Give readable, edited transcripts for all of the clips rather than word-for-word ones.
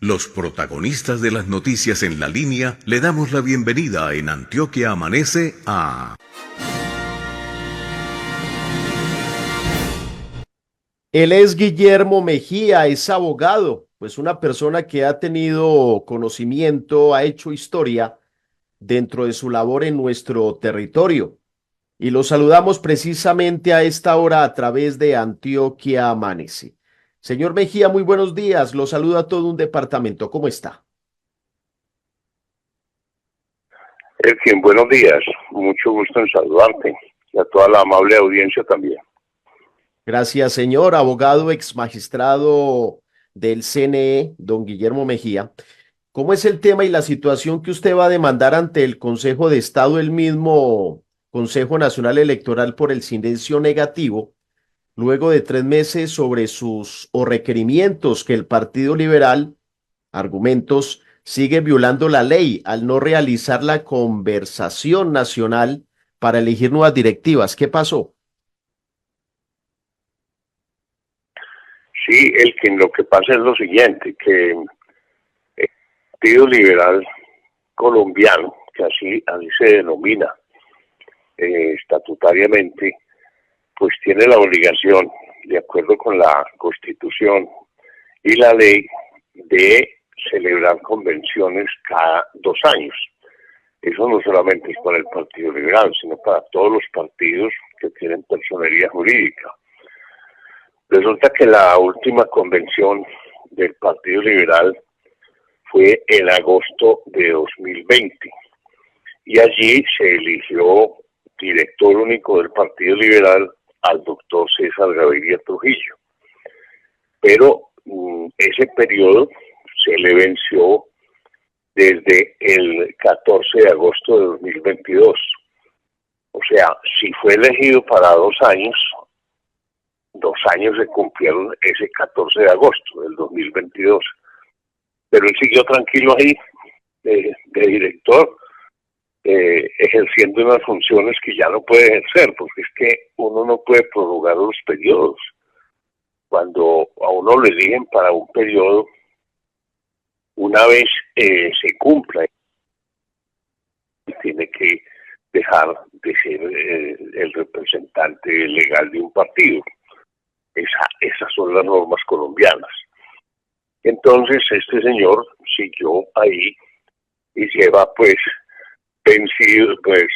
Los protagonistas de las noticias en la línea le damos la bienvenida en Antioquia Amanece a... Él es Guillermo Mejía, es abogado, pues una persona que ha tenido conocimiento, ha hecho historia dentro de su labor en nuestro territorio. Y lo saludamos precisamente a esta hora a través de Antioquia Amanece. Señor Mejía, muy buenos días. Lo saluda todo un departamento. ¿Cómo está? Elkin, buenos días. Mucho gusto en saludarte y a toda la amable audiencia también. Gracias, señor abogado ex magistrado del CNE, don Guillermo Mejía. ¿Cómo es el tema y la situación que usted va a demandar ante el Consejo de Estado, el mismo Consejo Nacional Electoral, por el silencio negativo, luego de 3 meses sobre sus o requerimientos que el Partido Liberal, argumentos, sigue violando la ley al no realizar la conversación nacional para elegir nuevas directivas? ¿Qué pasó? Sí, Elkin, lo que pasa es lo siguiente, que el Partido Liberal Colombiano, que así se denomina estatutariamente, pues tiene la obligación, de acuerdo con la Constitución y la ley, de celebrar convenciones cada 2 años. Eso no solamente es para el Partido Liberal, sino para todos los partidos que tienen personería jurídica. Resulta que la última convención del Partido Liberal fue en agosto de 2020 y allí se eligió director único del Partido Liberal al doctor César Gaviria Trujillo. Pero ese periodo se le venció desde el 14 de agosto de 2022. O sea, si fue elegido para 2 años, 2 años se cumplieron ese 14 de agosto del 2022. Pero él siguió tranquilo ahí, de director, ejerciendo unas funciones que ya no puede ejercer, porque es que uno no puede prorrogar los periodos. Cuando a uno le eligen para un periodo, una vez se cumpla, tiene que dejar de ser el representante legal de un partido. Esas son las normas colombianas. Entonces este señor siguió ahí y lleva pues vencido, pues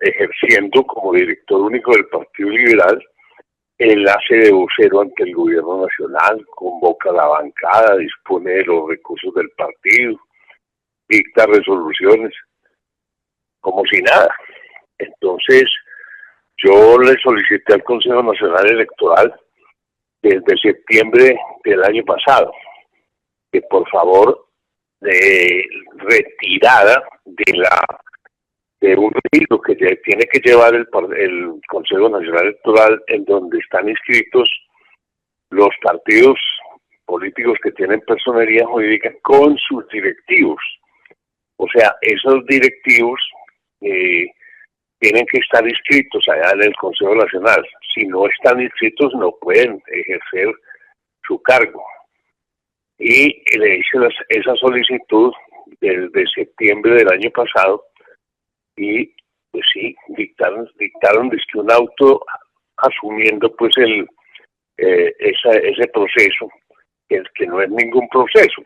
ejerciendo como director único del Partido Liberal. Él hace de vocero ante el gobierno nacional, convoca a la bancada, dispone de los recursos del partido, dicta resoluciones, como si nada. Entonces yo le solicité al Consejo Nacional Electoral desde septiembre del año pasado que por favor retirada de un libro que tiene que llevar el Consejo Nacional Electoral, en donde están inscritos los partidos políticos que tienen personería jurídica con sus directivos. O sea, esos directivos tienen que estar inscritos allá en el Consejo Nacional. Si no están inscritos, no pueden ejercer su cargo. Y le hice esa solicitud desde septiembre del año pasado y pues sí, dictaron un auto asumiendo pues ese proceso, que no es ningún proceso,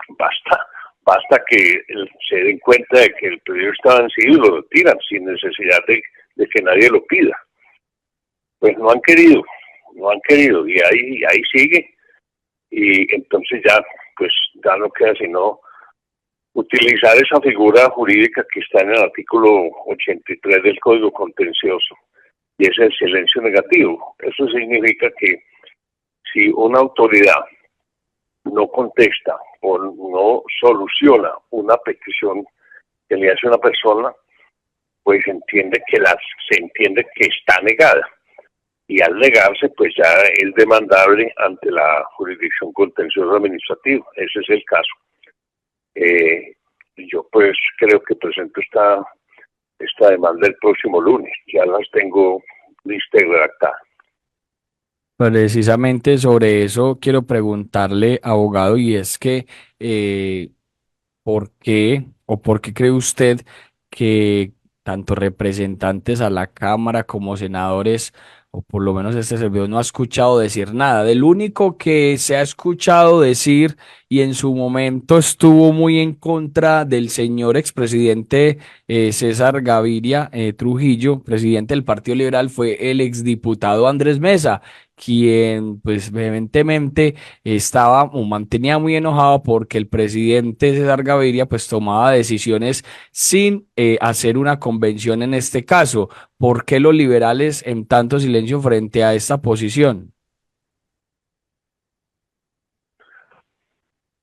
basta que se den cuenta de que el periodo está vencido y lo retiran sin necesidad de que nadie lo pida. Pues no han querido y ahí sigue, y entonces ya no queda sino utilizar esa figura jurídica que está en el artículo 83 del Código Contencioso, y es el silencio negativo. Eso significa que si una autoridad no contesta o no soluciona una petición que le hace una persona, pues se entiende que está negada, y al negarse pues ya es demandable ante la jurisdicción contenciosa administrativa. Ese es el caso. Yo pues creo que presento esta demanda el próximo lunes. Ya las tengo lista y redactada. Precisamente sobre eso quiero preguntarle, abogado, y es que eh, ¿por qué o por qué cree usted que tanto representantes a la Cámara como senadores, o por lo menos este servidor, no ha escuchado decir nada? Del único que se ha escuchado decir y en su momento estuvo muy en contra del señor expresidente César Gaviria Trujillo, presidente del Partido Liberal, fue el exdiputado Andrés Mesa, quien pues vehementemente estaba o mantenía muy enojado porque el presidente César Gaviria pues tomaba decisiones sin hacer una convención en este caso. ¿Por qué los liberales en tanto silencio frente a esta posición?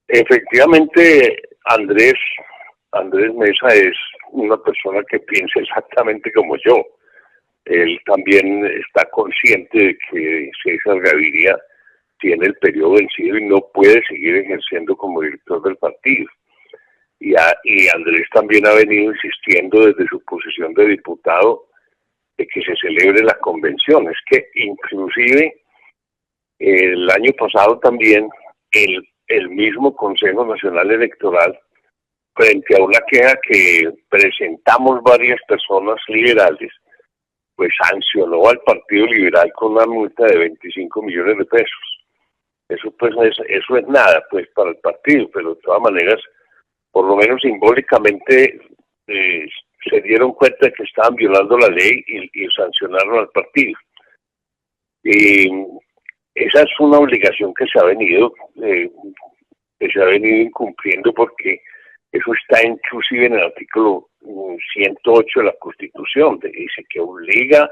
Efectivamente, Andrés Mesa es una persona que piensa exactamente como yo. Él también está consciente de que César Gaviria tiene el periodo vencido y no puede seguir ejerciendo como director del partido. Y Andrés también ha venido insistiendo desde su posición de diputado de que se celebre la convención. Es que inclusive el año pasado también el mismo Consejo Nacional Electoral, frente a una queja que presentamos varias personas liberales, pues sancionó al Partido Liberal con una multa de 25 millones de pesos. Eso pues eso es nada pues para el partido, pero de todas maneras, por lo menos simbólicamente, se dieron cuenta de que estaban violando la ley y sancionaron al partido. Y esa es una obligación que se ha venido incumpliendo, porque eso está inclusive en el artículo 108 de la Constitución, que dice que obliga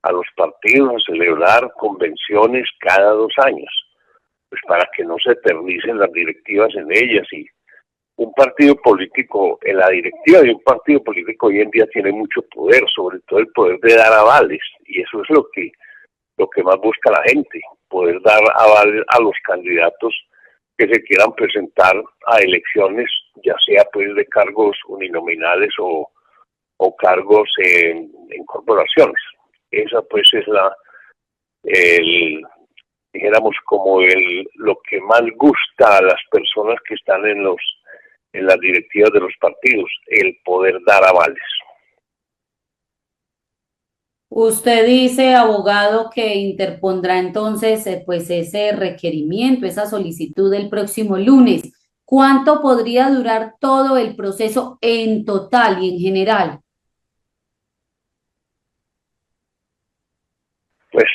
a los partidos a celebrar convenciones cada 2 años, pues para que no se eternicen las directivas en ellas. Y un partido político, en la directiva de un partido político hoy en día tiene mucho poder, sobre todo el poder de dar avales, y eso es lo que más busca la gente, poder dar avales a los candidatos que se quieran presentar a elecciones, ya sea pues de cargos uninominales o cargos en corporaciones. Esa pues es dijéramos como lo que más gusta a las personas que están en las directivas de los partidos, el poder dar avales. Usted dice, abogado, que interpondrá entonces pues ese requerimiento, esa solicitud el próximo lunes. ¿Cuánto podría durar todo el proceso en total y en general? Pues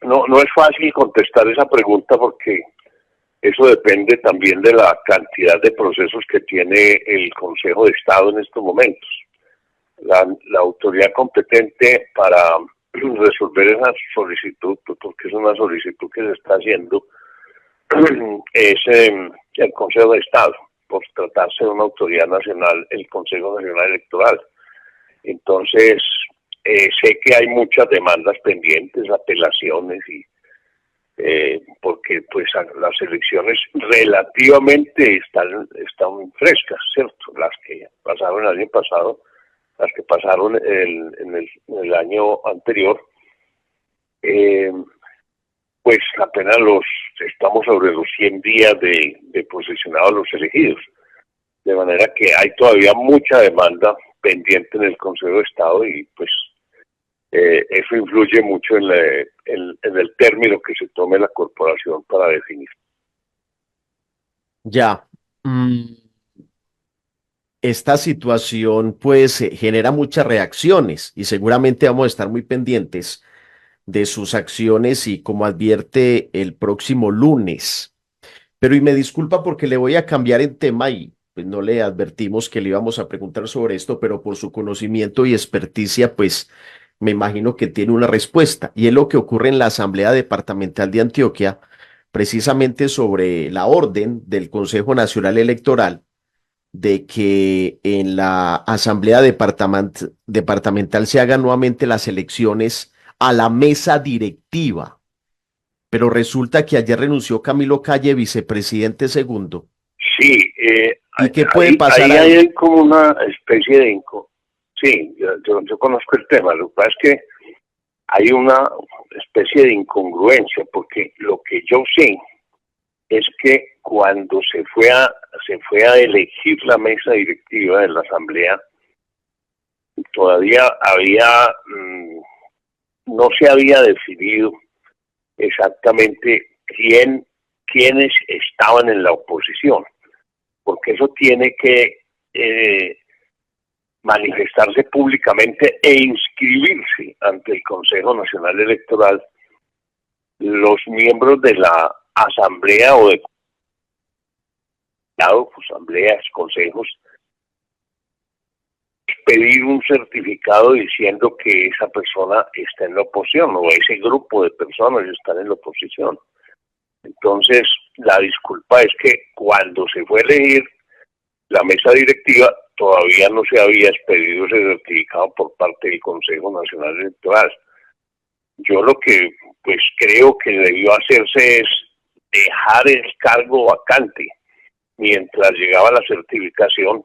no es fácil contestar esa pregunta, porque eso depende también de la cantidad de procesos que tiene el Consejo de Estado en estos momentos. La autoridad competente para resolver esa solicitud, porque es una solicitud que se está haciendo, es el Consejo de Estado, por tratarse de una autoridad nacional, el Consejo Nacional Electoral. Entonces, sé que hay muchas demandas pendientes, apelaciones, y porque pues las elecciones relativamente están frescas, ¿cierto? Las que pasaron el año pasado, las que pasaron en el año anterior, pues apenas estamos sobre los 100 días de posesionados los elegidos, de manera que hay todavía mucha demanda pendiente en el Consejo de Estado, y pues eso influye mucho en el término que se tome la corporación para definir. Ya. Esta situación pues genera muchas reacciones y seguramente vamos a estar muy pendientes de sus acciones y como advierte el próximo lunes. Pero y me disculpa porque le voy a cambiar el tema y pues no le advertimos que le íbamos a preguntar sobre esto, pero por su conocimiento y experticia pues me imagino que tiene una respuesta, y es lo que ocurre en la Asamblea Departamental de Antioquia, precisamente sobre la orden del Consejo Nacional Electoral de que en la Asamblea Departamental se hagan nuevamente las elecciones a la mesa directiva. Pero resulta que ayer renunció Camilo Calle, vicepresidente segundo. Sí, ¿Y qué puede pasar ahí? ahí? Hay como una especie de... Sí, yo conozco el tema. Lo que pasa es que hay una especie de incongruencia, porque lo que yo sé es que cuando se fue a elegir la mesa directiva de la Asamblea, todavía no se había definido exactamente quiénes estaban en la oposición, porque eso tiene que manifestarse públicamente e inscribirse ante el Consejo Nacional Electoral los miembros de la asamblea o de asambleas, consejos, pedir un certificado diciendo que esa persona está en la oposición o ese grupo de personas están en la oposición. Entonces, la disculpa es que cuando se fue a elegir la mesa directiva, todavía no se había expedido ese certificado por parte del Consejo Nacional Electoral. Yo lo que pues creo que debió hacerse es dejar el cargo vacante mientras llegaba la certificación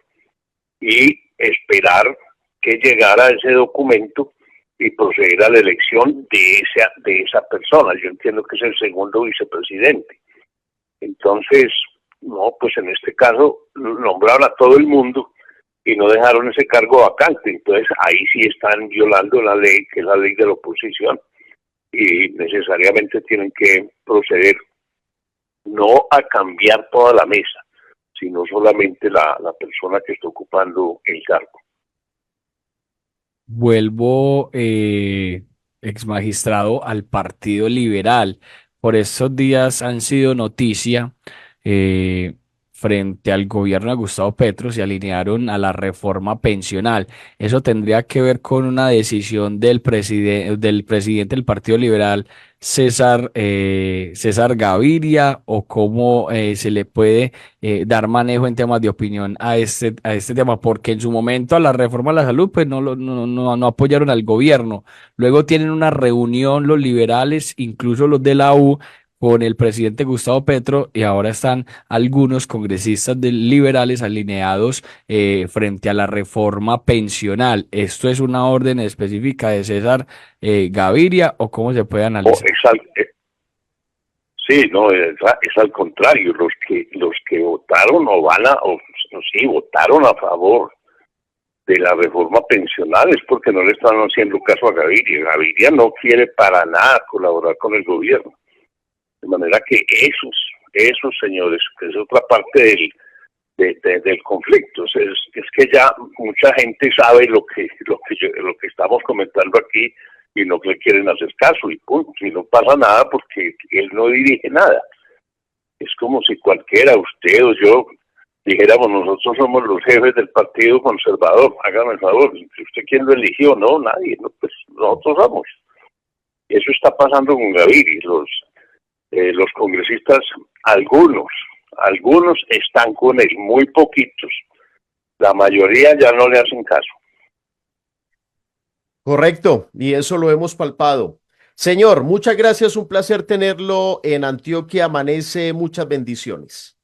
y esperar que llegara ese documento y proceder a la elección de esa persona. Yo entiendo que es el segundo vicepresidente. Entonces, no, pues en este caso nombraron a todo el mundo y no dejaron ese cargo vacante. Entonces ahí sí están violando la ley, que es la ley de la oposición, y necesariamente tienen que proceder no a cambiar toda la mesa, sino solamente la persona que está ocupando el cargo. Vuelvo, ex magistrado, al Partido Liberal. Por estos días han sido noticia eh, frente al gobierno de Gustavo Petro, se alinearon a la reforma pensional. ¿Eso tendría que ver con una decisión del presidente del Partido Liberal, César Gaviria, o cómo se le puede dar manejo en temas de opinión a este tema? Porque en su momento a la reforma a la salud pues no apoyaron al gobierno. Luego tienen una reunión los liberales, incluso los de la U, con el presidente Gustavo Petro, y ahora están algunos congresistas liberales alineados frente a la reforma pensional. ¿Esto es una orden específica de César Gaviria, o cómo se puede analizar? Sí, no, es al contrario. Los que votaron votaron a favor de la reforma pensional es porque no le están haciendo caso a Gaviria. Gaviria no quiere para nada colaborar con el gobierno. De manera que esos señores, que es otra parte del conflicto, es que ya mucha gente sabe lo que estamos comentando aquí y no le quieren hacer caso, y punto, y no pasa nada porque él no dirige nada. Es como si cualquiera, usted o yo, dijéramos: nosotros somos los jefes del Partido Conservador, hágame el favor. ¿Usted quién lo eligió? No, nadie, no, pues nosotros somos. Eso está pasando con Gaviria. Los congresistas, algunos están con él, muy poquitos. La mayoría ya no le hacen caso. Correcto, y eso lo hemos palpado. Señor, muchas gracias, un placer tenerlo en Antioquia Amanece, muchas bendiciones.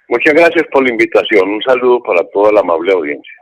Muchas gracias por la invitación. Un saludo para toda la amable audiencia.